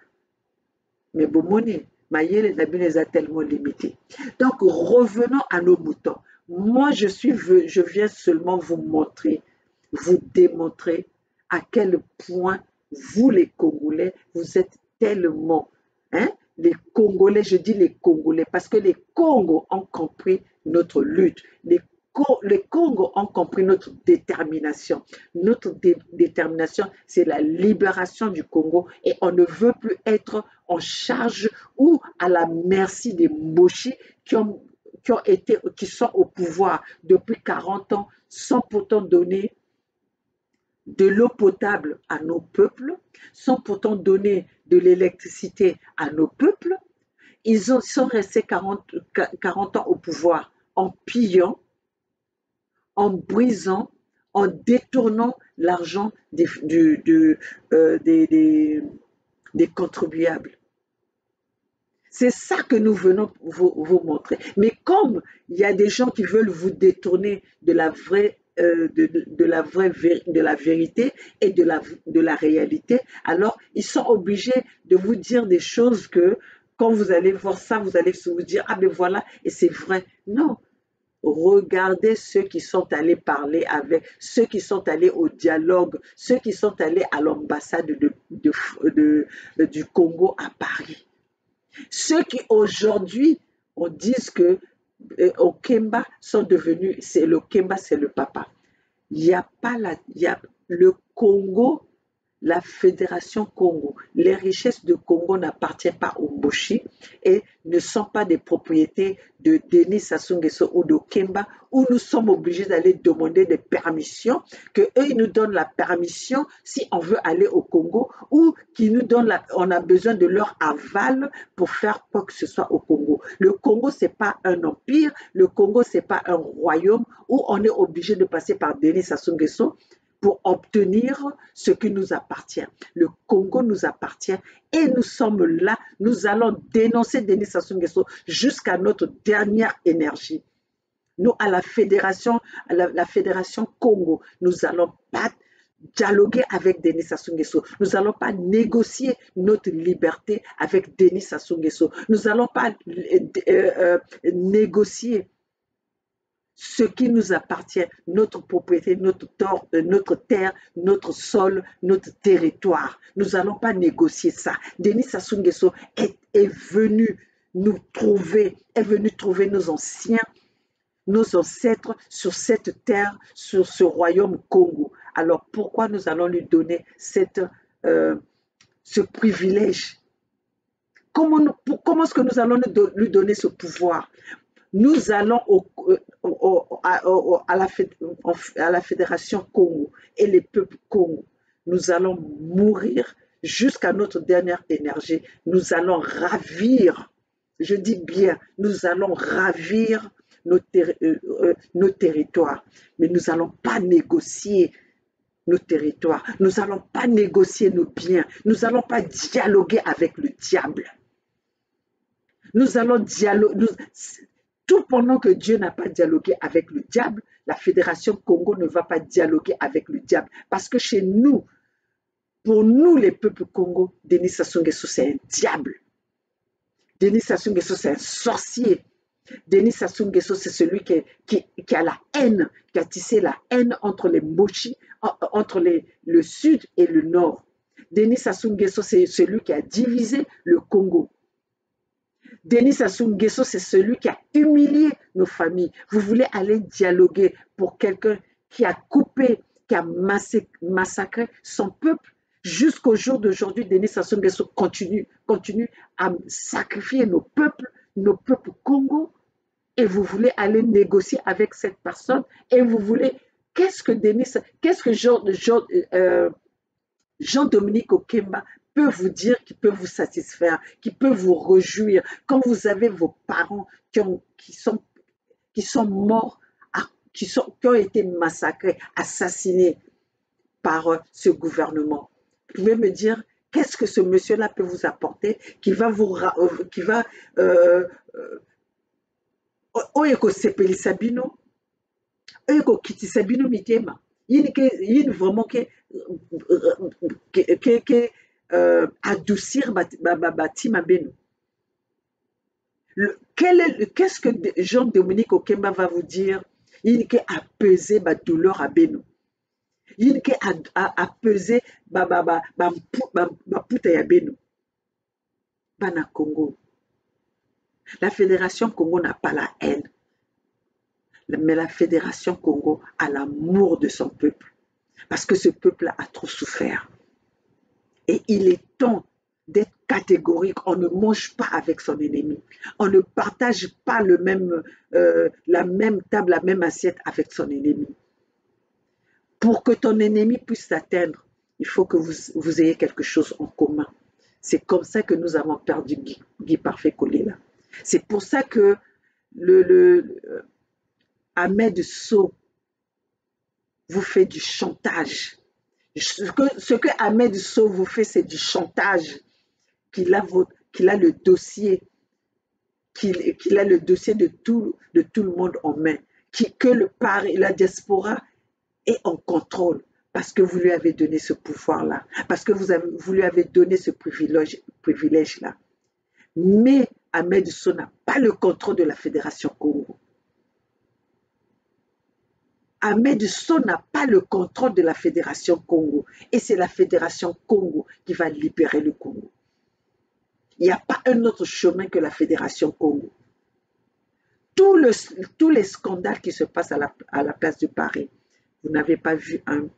Mais Bomoni, Mayele Nabi les a tellement limités. Donc revenons à nos moutons. Moi, je viens seulement vous montrer, vous démontrer à quel point vous les Congolais, vous êtes tellement, hein, les Congolais, je dis les Congolais, parce que les Congos ont compris notre lutte. Les Congos ont compris notre détermination. Notre détermination, c'est la libération du Congo et on ne veut plus être en charge ou à la merci des Mboshi qui sont au pouvoir depuis 40 ans sans pourtant donner de l'eau potable à nos peuples, sans pourtant donner de l'électricité à nos peuples. Ils sont restés 40 ans au pouvoir en pillant, en brisant, en détournant l'argent des contribuables. C'est ça que nous venons vous montrer. Mais comme il y a des gens qui veulent vous détourner de la vérité et de la réalité, alors ils sont obligés de vous dire des choses que quand vous allez voir ça, vous allez vous dire « Ah ben voilà, et c'est vrai ». Non. Regardez ceux qui sont allés parler avec, ceux qui sont allés au dialogue, ceux qui sont allés à l'ambassade du Congo à Paris. Ceux qui aujourd'hui, on dit que au Kemba sont devenus, le Kemba c'est le papa. Il y a pas le Congo, la Fédération Congo, les richesses de Congo n'appartiennent pas aux Mboshi et ne sont pas des propriétés de Denis Sassou Nguesso ou de Kemba, où nous sommes obligés d'aller demander des permissions, qu'eux ils nous donnent la permission si on veut aller au Congo, ou qu'ils nous donnent on a besoin de leur aval pour faire quoi que ce soit au Congo. Le Congo, c'est pas un empire, le Congo, c'est pas un royaume où on est obligé de passer par Denis Sassou Nguesso pour obtenir ce qui nous appartient. Le Congo nous appartient et nous sommes là, nous allons dénoncer Denis Sassou Nguesso jusqu'à notre dernière énergie. Nous, à la fédération Congo, nous n'allons pas dialoguer avec Denis Sassou Nguesso. Nous n'allons pas négocier notre liberté avec Denis Sassou Nguesso. Nous n'allons pas négocier ce qui nous appartient, notre propriété, notre terre, notre sol, notre territoire. Nous n'allons pas négocier ça. Denis Sassou Nguesso est venu nous trouver, est venu trouver nos ancêtres sur cette terre, sur ce royaume Congo. Alors pourquoi nous allons lui donner ce privilège? Comment est-ce que nous allons lui donner ce pouvoir? Nous allons à la Fédération Congo et les peuples Congo. Nous allons mourir jusqu'à notre dernière énergie. Nous allons ravir, je dis bien, nous allons ravir nos territoires. Mais nous n'allons pas négocier nos territoires. Nous n'allons pas négocier nos biens. Nous n'allons pas dialoguer avec le diable. Nous allons dialoguer. Tout pendant que Dieu n'a pas dialogué avec le diable, la Fédération Congo ne va pas dialoguer avec le diable. Parce que chez nous, pour nous les peuples Congo, Denis Sassou Nguesso c'est un diable. Denis Sassou Nguesso c'est un sorcier. Denis Sassou Nguesso c'est celui qui a la haine, qui a tissé la haine entre les Mboshi, entre le sud et le nord. Denis Sassou Nguesso c'est celui qui a divisé le Congo. Denis Sassou Nguesso, c'est celui qui a humilié nos familles. Vous voulez aller dialoguer pour quelqu'un qui a coupé, qui a massacré son peuple. Jusqu'au jour d'aujourd'hui, Denis Sassou Nguesso continue à sacrifier nos peuples Congo. Et vous voulez aller négocier avec cette personne. Et vous voulez... Qu'est-ce que Jean-Dominique Okemba peut vous dire, qui peut vous satisfaire, qui peut vous réjouir quand vous avez vos parents qui sont morts, qui ont été massacrés, assassinés par ce gouvernement? Vous pouvez me dire qu'est-ce que ce monsieur-là peut vous apporter, qui va oyeko sepelisa bino, oyeko kitisa bino mitema, yini vraiment que adoucir batima beno. Qu'est-ce que Jean-Dominique Okemba va vous dire? Il qui apaiser ma douleur à beno. Il qui apaiser ma puta ya beno. Bana Congo. La Fédération Congo n'a pas la haine, mais la Fédération Congo a l'amour de son peuple, parce que ce peuple a trop souffert. Et il est temps d'être catégorique. On ne mange pas avec son ennemi. On ne partage pas la même table, la même assiette avec son ennemi. Pour que ton ennemi puisse t'atteindre, il faut que vous ayez quelque chose en commun. C'est comme ça que nous avons perdu Guy Parfait Kolela. C'est pour ça que Ahmed Sow vous fait du chantage. Ce que Ahmed Sow vous fait, c'est du chantage. Qu'il a le dossier, qu'il a le dossier de tout le monde en main, que la diaspora est en contrôle, parce que vous lui avez donné ce pouvoir-là, parce que vous lui avez donné ce privilège-là. Mais Ahmed Sow n'a pas le contrôle de la Fédération Congo. Ahmed Sow n'a pas le contrôle de la Fédération Congo. Et c'est la Fédération Congo qui va libérer le Congo. Il n'y a pas un autre chemin que la Fédération Congo. Tous les scandales qui se passent à la place de Paris, vous n'avez pas vu un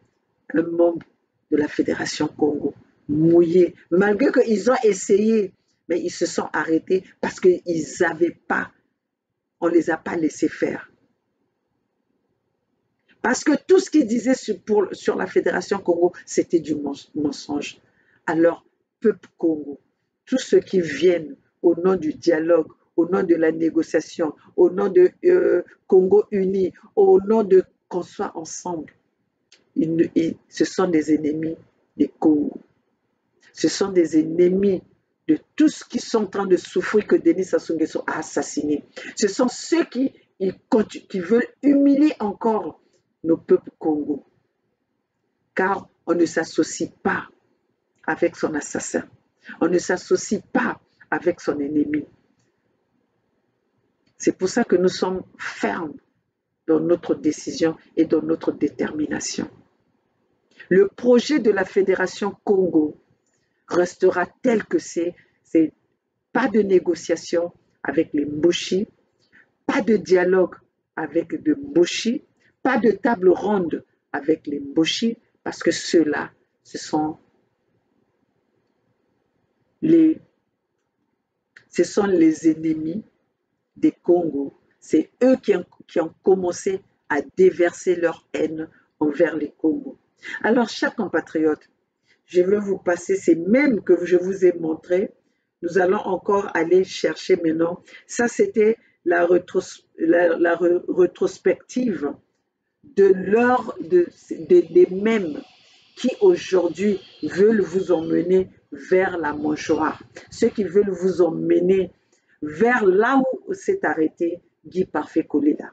membre de la Fédération Congo mouillé, malgré qu'ils ont essayé, mais ils se sont arrêtés parce qu'ils n'avaient pas, on ne les a pas laissés faire. Parce que tout ce qu'ils disaient sur la Fédération Congo, c'était du mensonge. Alors, peuple Congo, tous ceux qui viennent au nom du dialogue, au nom de la négociation, au nom de Congo uni, au nom de qu'on soit ensemble, ce sont des ennemis des Congo. Ce sont des ennemis de tous qui sont en train de souffrir que Denis Sassou Nguesso a assassiné. Ce sont ceux qui veulent humilier encore nos peuples Congo. Car on ne s'associe pas avec son assassin. On ne s'associe pas avec son ennemi. C'est pour ça que nous sommes fermes dans notre décision et dans notre détermination. Le projet de la Fédération Congo restera tel que c'est pas de négociation avec les Mboshi, pas de dialogue avec les Mboshi, pas de table ronde avec les Mboshi, parce que ceux-là, ce sont les ennemis des Congo. C'est eux qui ont commencé à déverser leur haine envers les Congos. Alors, chers compatriotes, je vais vous passer ces mêmes que je vous ai montrés. Nous allons encore aller chercher maintenant. Ça, c'était la rétrospective des mêmes qui aujourd'hui veulent vous emmener vers la mangeoire. Ceux qui veulent vous emmener vers là où s'est arrêté Guy Parfait Kolela.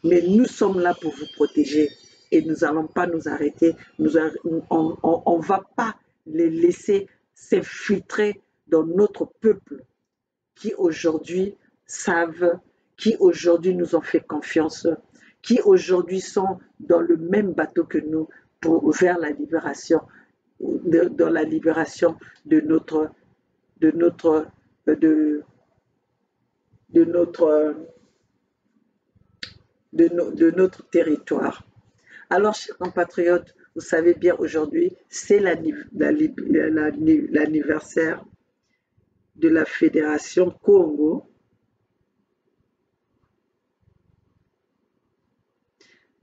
Mais nous sommes là pour vous protéger et nous n'allons pas nous arrêter. On ne va pas les laisser s'infiltrer dans notre peuple qui aujourd'hui savent, qui aujourd'hui nous ont fait confiance, qui aujourd'hui sont dans le même bateau que nous vers la libération, dans la libération de de notre territoire. Alors, chers compatriotes, vous savez bien, aujourd'hui, c'est l'anniversaire de la Fédération Congo.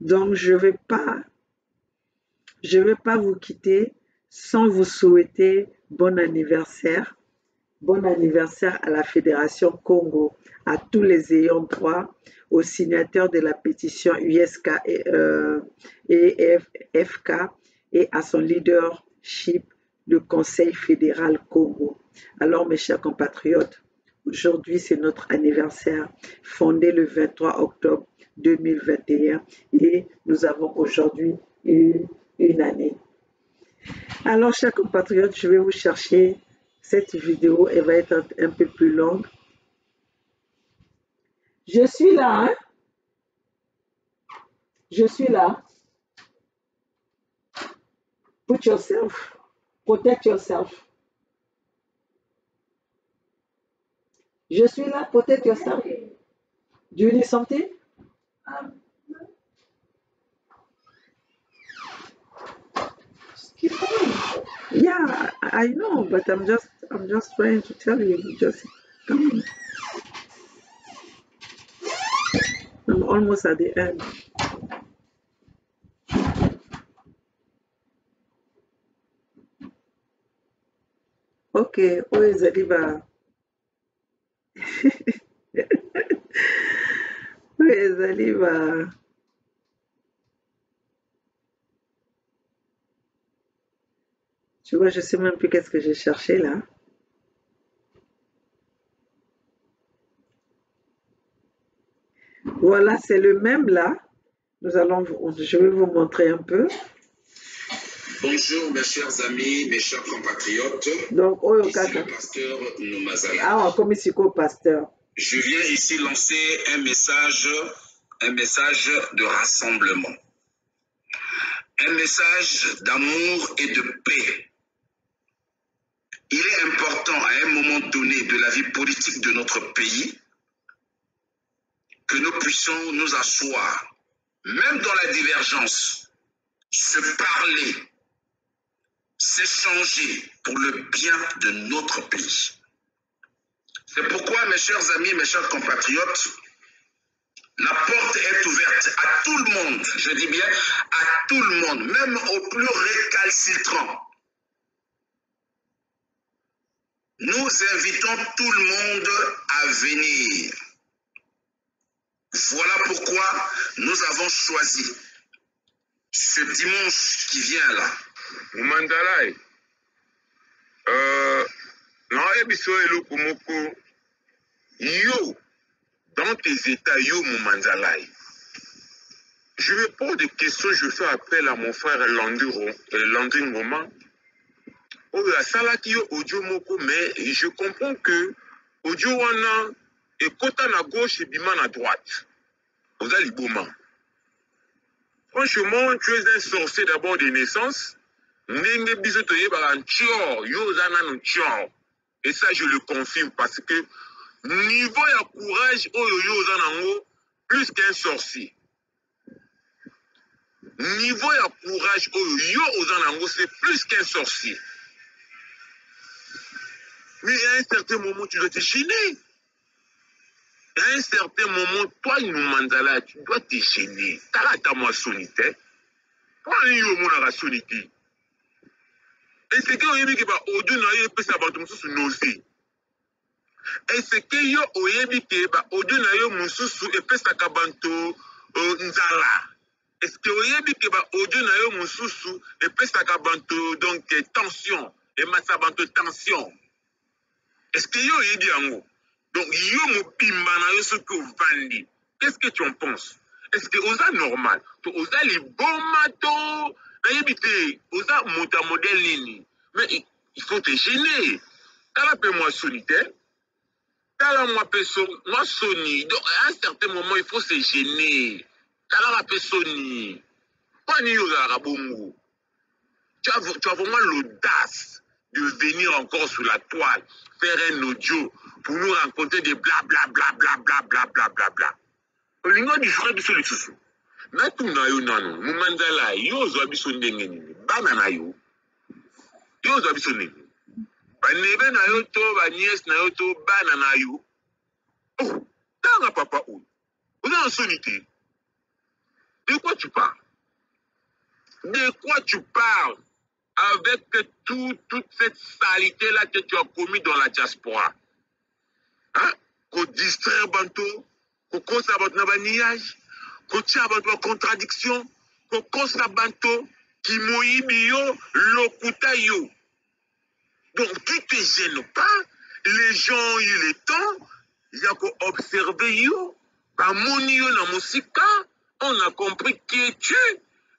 Donc, je vais pas vous quitter sans vous souhaiter bon anniversaire. Bon anniversaire à la Fédération Congo, à tous les ayants droit, aux signataires de la pétition USK et FK et à son leadership, le Conseil fédéral Congo. Alors, mes chers compatriotes, aujourd'hui, c'est notre anniversaire, fondé le 23 octobre 2021 et nous avons aujourd'hui une année. Alors, chers compatriotes, je vais vous chercher cette vidéo, elle va être un peu plus longue. Je suis là, hein? Je suis là. Put yourself, protect yourself. Je suis là, protect yourself. Do you need something? Yeah, I know, but I'm just trying to tell you. Just come on. I'm almost at the end. Okay, where is Aliba? Where is Aliba? Tu vois, je sais même plus qu'est-ce que j'ai cherché là. Voilà, c'est le même là. Je vais vous montrer un peu. Bonjour mes chers amis, mes chers compatriotes. Donc, ici le pasteur Noumazala. Ah, comme ici, pasteur. Je viens ici lancer un message de rassemblement. Un message d'amour et de paix. Il est important à un moment donné de la vie politique de notre pays que nous puissions nous asseoir, même dans la divergence, se parler, s'échanger pour le bien de notre pays. C'est pourquoi, mes chers amis, mes chers compatriotes, la porte est ouverte à tout le monde, je dis bien à tout le monde, même aux plus récalcitrants. Nous invitons tout le monde à venir. Voilà pourquoi nous avons choisi ce dimanche qui vient là. Mumandalai, yo, dans tes états, yo Mumandalai. Je me pose des questions, je fais appel à mon frère Landry Roman. Oh, salaki yo audio moko, mais je comprends que audio wana et kota na gauche et bima à droite. Vous allez liboma. Franchement, tu es un sorcier d'abord de naissance. Nenge biso ye ba nchor, yo zana nchor. Et ça je le confirme parce que niveau ya courage oyo yo zanango plus qu'un sorcier. Niveau ya courage oyo yo zanango c'est plus qu'un sorcier. Mais à un certain moment tu dois te gêner. À un certain moment, toi, Noumazala, tu dois te gêner. T'as ta moi sonité. Toi, yo mon sonité. Et c'est que oyebi ke ba audio na yo pesa bantu mususu nosi. Et c'est que yo oyebi ke ba audio na yo mususu pesa ka bantu nzala. Est-ce que oyebi ke ba audio na yo mususu pesa ka bantu donc tension et masa bantu tension. Est-ce que yo oyebi yango? Donc, yo mopimba na yo ce que vous vendez. Qu'est-ce que tu en penses? Est-ce que osa normal? Osa les bons matos? Osa mota modèle nini? Mais il faut te gêner. T'as la moi solitaire. T'as la moi soni. Donc, à un certain moment, il faut se gêner. T'as la soni. Pas ni yo la bongo. Tu as vraiment l'audace de venir encore sur la toile, faire un audio pour nous raconter des bla. Olingo du frère biso lisusu. Na tuna yo nano, mumanzala yo zo biso ndenge nini. Bana na yo. Yo zo biso ndenge. Ba nebe na yo to, ba nièce na yo to, bana na yo. Oh, tanga papa ou. Vous êtes en solité. De quoi tu parles? De quoi tu parles? Avec toute cette saleté-là que tu as commis dans la diaspora. Hein? Qu'on distrait Banto, qu'on cause à votre niage, qu'on tient à votre contradiction, qu'on cause à Banto, qui mouille bio, l'okuta yo. Donc, tu te gênes pas, les gens ont eu le temps, il y a qu'à observer yo, bah, mon yo na musika, on a compris qui es-tu.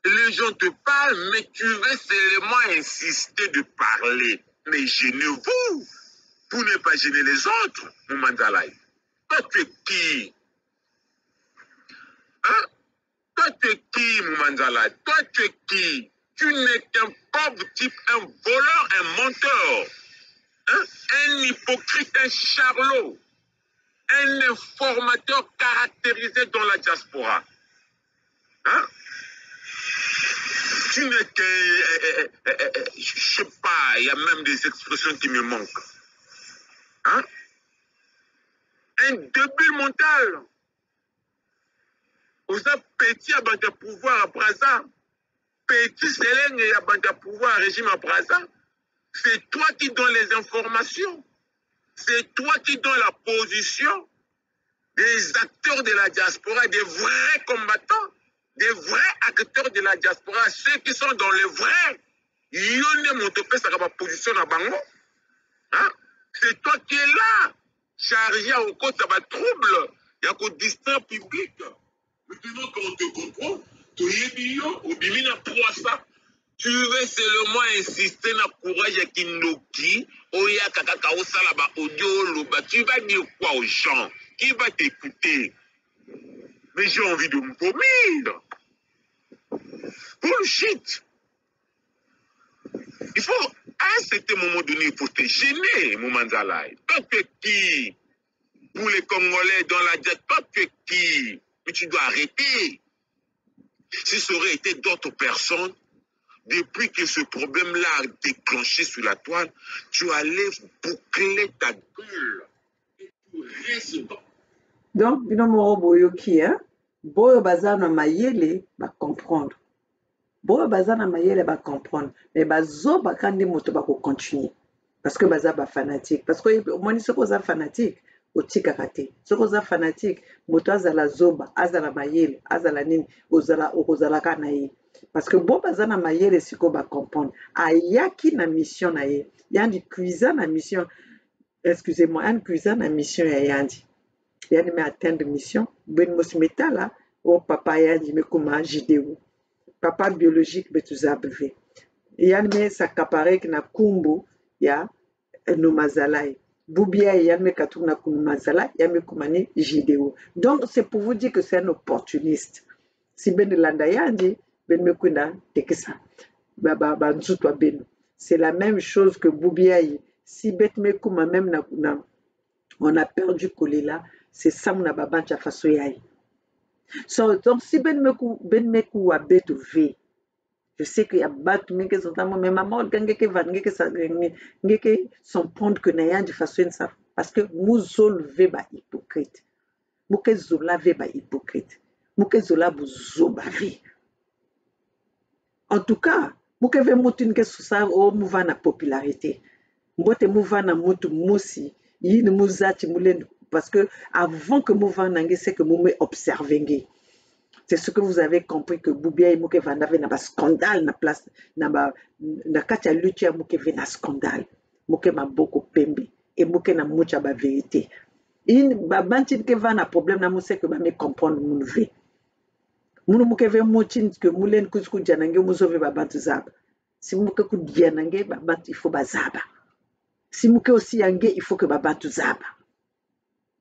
Les gens te parlent, mais tu veux seulement insister de parler. Mais gênez-vous pour ne pas gêner les autres, mon mandalay. Toi, tu es qui? Hein? Toi, tu es qui, mon mandalay? Toi, tu es qui? Tu n'es qu'un pauvre type, un voleur, un menteur. Hein? Un hypocrite, un charlot. Un informateur caractérisé dans la diaspora. Hein? Tu n'es que, je sais pas, il y a même des expressions qui me manquent. Hein? Un débile mental. Vous avez petit à de pouvoir à Brazza. Petit Sélène et à pouvoir régime à Brazza. C'est toi qui donnes les informations. C'est toi qui donnes la position des acteurs de la diaspora, des vrais combattants. Des vrais acteurs de la diaspora, ceux qui sont dans le vrai. Yone Montopé, ça va position à Bango. Hein? C'est toi qui es là, chargé au côté, ça va trouble. Il y a qu'au distinct public. Maintenant, quand on te comprend, tu es bio, ou bimina pour ça. Tu veux seulement insister dans le courage qui nous dit, Oya Kakao Salaba, Odio Loba. Tu vas dire quoi aux gens? Qui va t'écouter? Mais j'ai envie de me vomir. Bullshit. Il faut, à un certain moment donné, il faut te gêner, mon mandalay. Toi, tu es qui? Pour les Congolais dans la diète, toi, tu es qui? Mais tu dois arrêter. Si ça aurait été d'autres personnes, depuis que ce problème-là a déclenché sur la toile, tu allais boucler ta gueule. Et tu restes dans. Donc, binomoro boyoki, hein? Boyo bazana mayele va comprendre. Boyo bazana mayele va comprendre. Mais bazo bakandi moto va continuer. Parce que baza ba fanatique. Parce que moi, ce qu'on a fanatique, au tikakate. Ce qu'on a fanatique, moto azala zoba, azala mayele, azala nini, ozala kanaye. Parce que bon bazana mayele, c'est qu'on va comprendre. Ayaki na mission na ye. Yandi cuisine na mission. Excusez-moi, un cuisine na mission ya yandi. Yani me atteindre mission ben mosimeta là o papa yani me kuma jideu papa biologique betuzabve yani me sakapare na kumbu ya no mazalai bubia yani me katuna kuma mazala yani me kumani jideu. Donc c'est pour vous dire que c'est un opportuniste. Si ben landa yandi ben me kuna tekisa ba nzutwa ben, c'est la même chose que bubia si bet me kuma même na on a perdu Kolela. C'est ça mon ababancha faso yai. So, donc si ben meku wa betu ve, je sais qu'il y a battu meke sontamo mais maman gangeke van ngeke son pondre que naya de façon ça parce que muzol ve ba hypocrite. Muke zola ve ba hypocrite. Muke zola buzoba ve. En tout cas, muke ve mutune ke ça o mouva na popularité. Mbote mouva na mutu musi, yi ne muzati mulen. Parce que avant que Mouvan Nangue, c'est que Moumé observe. C'est ce que vous avez compris que Boubia et Mouké Vandave n'a pas scandale na place, na katia lutia Mouké vena scandale. Mouké ma beaucoup pembe et Mouké na moucha ba vérité. In ba bantin ke va na problème na mousse que ba me comprendre moun ve. Moun Mouké ve moutin que moulen kusku janange mouzove ba bantu zaba. Si Mouké kou dianange ba bantu il faut ba zaba. Si Mouké aussi yange il faut que ba bantu zaba.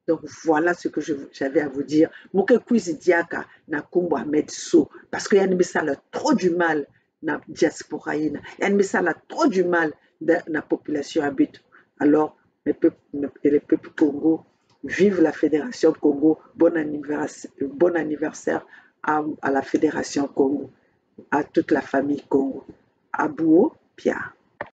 Donc voilà ce que j'avais à vous dire. Mouke Kwizi Diaka na Kumbo Ahmed So. Parce que Yann Messa a trop du mal na diaspora. Yann Messa a trop du mal na population habite. Alors, et le peuple Congo. Vive la Fédération Congo. Bon anniversaire à la Fédération Congo, à toute la famille Congo. Abouo Pia.